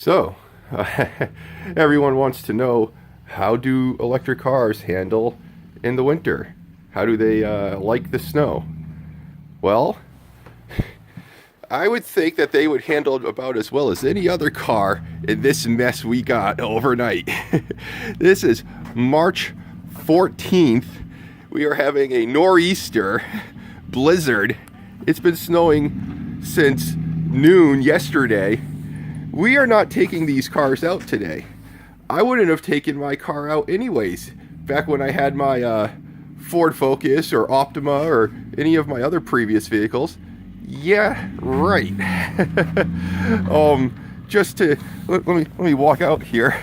So, everyone wants to know, how do electric cars handle in the winter? How do they like the snow? Well, I would think that they would handle it about as well as any other car in this mess we got overnight. This is March 14th. We are having a nor'easter blizzard. It's been snowing since noon yesterday. We are not taking these cars out today. I wouldn't have taken my car out anyways. Back when I had my Ford Focus or Optima or any of my other previous vehicles. Yeah, right. Just to let me walk out here.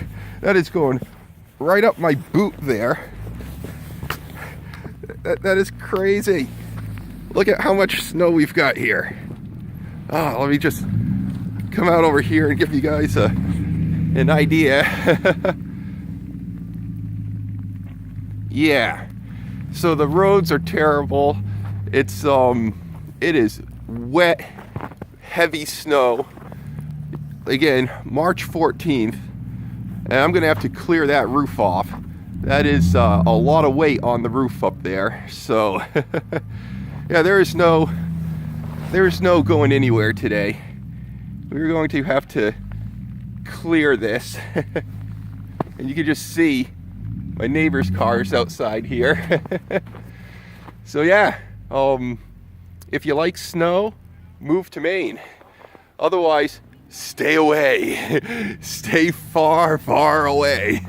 That is going right up my boot there. That is crazy. Look at how much snow we've got here. Let me just come out over here and give you guys an idea. Yeah. So the roads are terrible. It is wet, heavy snow. Again, March 14th. And I'm going to have to clear that roof off. That is a lot of weight on the roof up there. So, yeah, there's no going anywhere today. We're going to have to clear this. And you can just see my neighbor's cars outside here. So yeah, if you like snow, move to Maine. Otherwise, stay away. Stay far, far away.